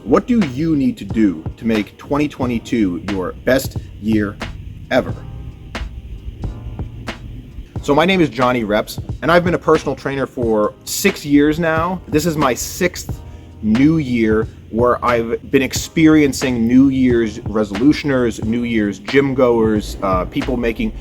What do you need to do to make 2022 your best year ever? So my name is Jonny Reps, and I've been a personal trainer for 6 years now. This is my 6th new year where I've been experiencing New Year's resolutioners, New Year's gym goers, people making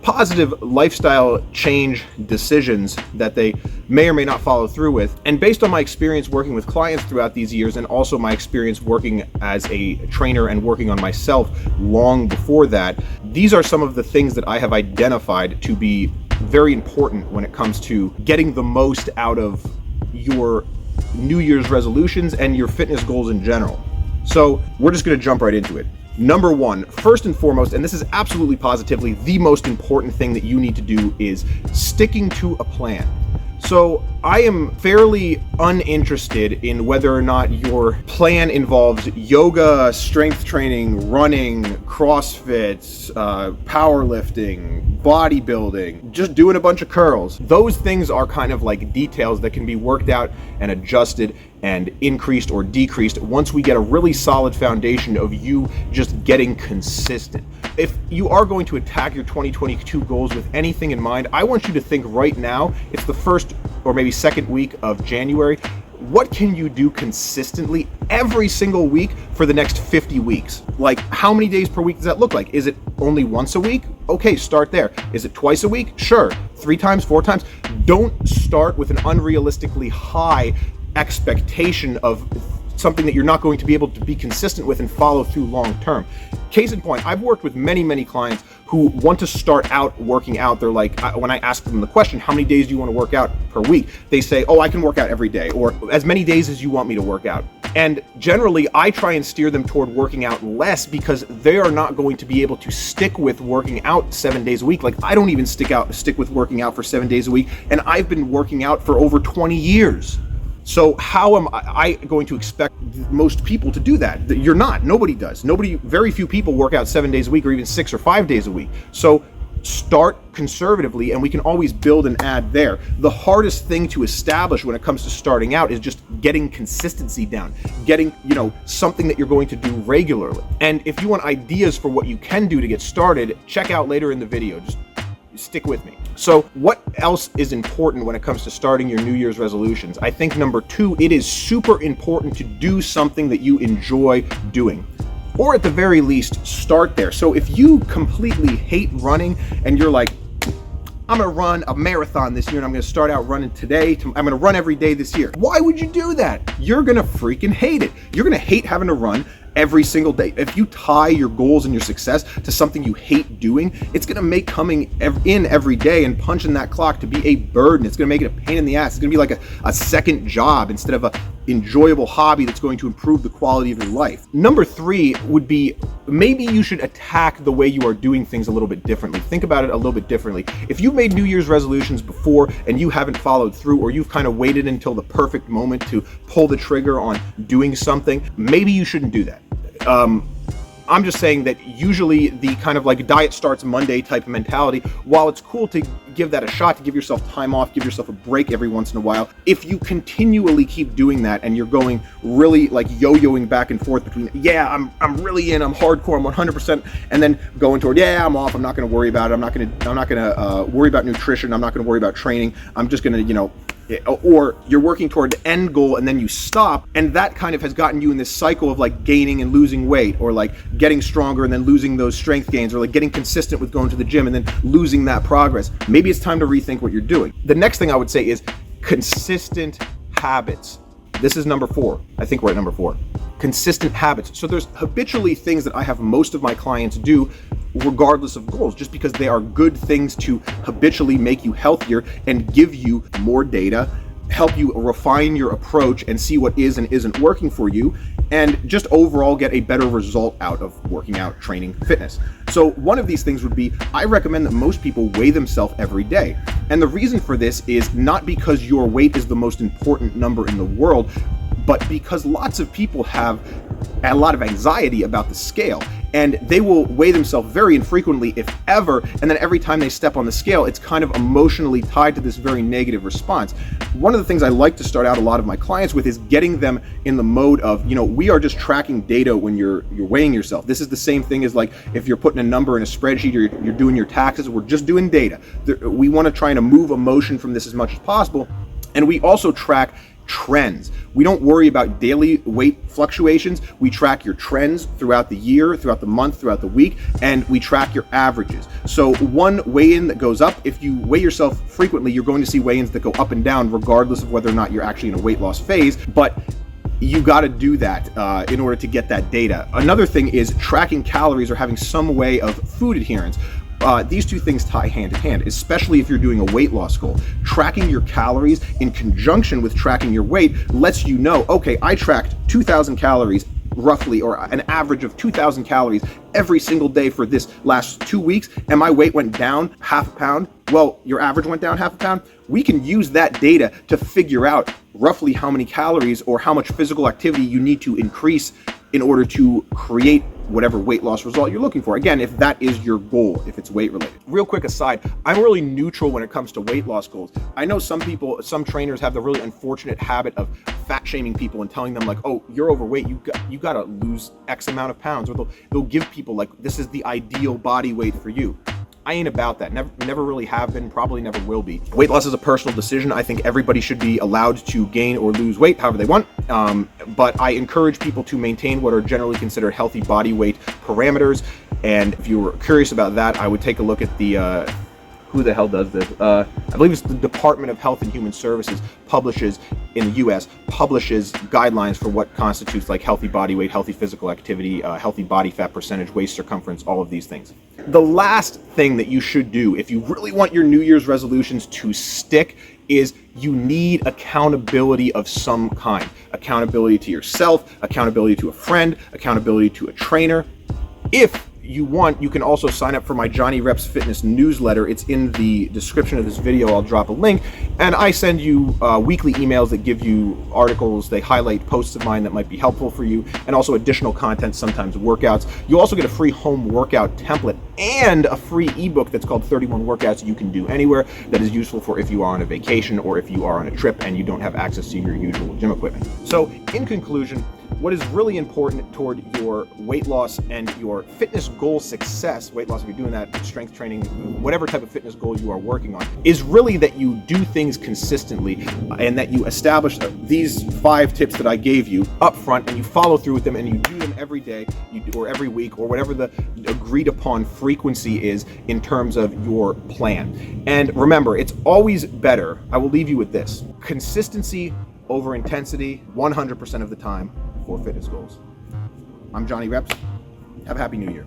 positive lifestyle change decisions that they may or may not follow through with. And based on my experience working with clients throughout these years, and also my experience working as a trainer and working on myself long before that, these are some of the things that I have identified to be very important when it comes to getting the most out of your New Year's resolutions and your fitness goals in general. So we're just going to jump right into it. Number one, first and foremost, and this is absolutely positively the most important thing that you need to do, is sticking to a plan. So I am fairly uninterested in whether or not your plan involves yoga, strength training, running, CrossFit, powerlifting, bodybuilding, just doing a bunch of curls. Those things are kind of like details that can be worked out and adjusted and increased or decreased once we get a really solid foundation of you just getting consistent. If you are going to attack your 2022 goals with anything in mind, I want you to think right now, it's the first or maybe second week of January. What can you do consistently every single week for the next 50 weeks? Like, how many days per week does that look like? Is it only once a week? Okay, start there. Is it twice a week? Sure. 3 times, 4 times? Don't start with an unrealistically high expectation of something that you're not going to be able to be consistent with and follow through long term. Case in point, I've worked with many clients who want to start out working out. They're like, when I ask them the question, how many days do you want to work out per week? They say, oh, I can work out every day, or as many days as you want me to work out. And generally, I try and steer them toward working out less because they are not going to be able to stick with working out 7 days a week. Like, I don't even stick with working out for 7 days a week, and I've been working out for over 20 years. So how am I going to expect most people to do that? You're not. Nobody does. Very few people work out 7 days a week or even 6 or 5 days a week. So start conservatively, and we can always build and add there. The hardest thing to establish when it comes to starting out is just getting consistency down, getting, something that you're going to do regularly. And if you want ideas for what you can do to get started, check out later in the video. Just stick with me. So what else is important when it comes to starting your New Year's resolutions? I think number 2, it is super important to do something that you enjoy doing. Or at the very least, start there. So if you completely hate running and you're like, I'm gonna run a marathon this year and I'm gonna start out running today, I'm gonna run every day this year. Why would you do that? You're gonna freaking hate it. You're gonna hate having to run every single day. If you tie your goals and your success to something you hate doing, it's gonna make coming in every day and punching that clock to be a burden. It's gonna make it a pain in the ass. It's gonna be like a second job instead of a enjoyable hobby that's going to improve the quality of your life. Number 3 would be, maybe you should attack the way you are doing things a little bit differently. Think about it a little bit differently. If you've made New Year's resolutions before and you haven't followed through, or you've kind of waited until the perfect moment to pull the trigger on doing something, maybe you shouldn't do that. I'm just saying that usually the kind of like diet starts Monday type of mentality, while it's cool to give that a shot, to give yourself time off, give yourself a break every once in a while, if you continually keep doing that and you're going really like yo-yoing back and forth between, yeah, I'm really in, I'm hardcore, I'm 100%, and then going toward, yeah, I'm off, I'm not going to worry about it, I'm not going to worry about nutrition, I'm not going to worry about training, I'm just going to, or you're working toward the end goal and then you stop, and that kind of has gotten you in this cycle of like gaining and losing weight, or like getting stronger and then losing those strength gains, or like getting consistent with going to the gym and then losing that progress. Maybe it's time to rethink what you're doing. The next thing I would say is consistent habits. This is number 4. I think we're at number 4. Consistent habits. So there's habitually things that I have most of my clients do regardless of goals, just because they are good things to habitually make you healthier and give you more data, help you refine your approach and see what is and isn't working for you, and just overall get a better result out of working out, training, fitness. So one of these things would be, I recommend that most people weigh themselves every day. And the reason for this is not because your weight is the most important number in the world, but because lots of people have a lot of anxiety about the scale. and they will weigh themselves very infrequently, if ever, and then every time they step on the scale, it's kind of emotionally tied to this very negative response. One of the things I like to start out a lot of my clients with is getting them in the mode of, we are just tracking data when you're weighing yourself. This is the same thing as like if you're putting a number in a spreadsheet or you're doing your taxes. We're just doing data. We want to try to move emotion from this as much as possible. And we also track trends. We don't worry about daily weight fluctuations. We track your trends throughout the year, throughout the month, throughout the week, and we track your averages. So one weigh-in that goes up, if you weigh yourself frequently, you're going to see weigh-ins that go up and down regardless of whether or not you're actually in a weight loss phase. But you got to do that in order to get that data. Another thing is tracking calories or having some way of food adherence. These two things tie hand in hand, especially if you're doing a weight loss goal. Tracking your calories in conjunction with tracking your weight lets you know, okay, I tracked 2,000 calories roughly, or an average of 2,000 calories every single day for this last 2 weeks, and my weight went down half a pound. Well, your average went down half a pound. We can use that data to figure out roughly how many calories or how much physical activity you need to increase in order to create whatever weight loss result you're looking for. Again, if that is your goal, if it's weight related. Real quick aside, I'm really neutral when it comes to weight loss goals. I know some trainers have the really unfortunate habit of fat shaming people and telling them like, oh, you're overweight, you got to lose X amount of pounds, or they'll give people like, this is the ideal body weight for you. I ain't about that. Never really have been, probably never will be. Weight loss is a personal decision. I think everybody should be allowed to gain or lose weight however they want. But I encourage people to maintain what are generally considered healthy body weight parameters. And if you were curious about that, I would take a look at the, who the hell does this? I believe it's the Department of Health and Human Services in the US, publishes guidelines for what constitutes like healthy body weight, healthy physical activity, healthy body fat percentage, waist circumference, all of these things. The last thing that you should do if you really want your New Year's resolutions to stick is you need accountability of some kind. Accountability to yourself, accountability to a friend, accountability to a trainer. If you want, you can also sign up for my Jonny Reps Fitness newsletter. It's in the description of this video. I'll drop a link, and I send you weekly emails that give you articles. They highlight posts of mine that might be helpful for you, and also additional content, sometimes workouts. You also get a free home workout template and a free ebook that's called 31 Workouts You Can Do Anywhere, that is useful for if you are on a vacation or if you are on a trip and you don't have access to your usual gym equipment. So in conclusion, what is really important toward your weight loss and your fitness goal success, weight loss if you're doing that, strength training, whatever type of fitness goal you are working on, is really that you do things consistently and that you establish these 5 tips that I gave you up front, and you follow through with them and you do them every day or every week or whatever the agreed upon frequency is in terms of your plan. And remember, it's always better, I will leave you with this, consistency over intensity 100% of the time for fitness goals. I'm Jonny Reps. Have a happy new year.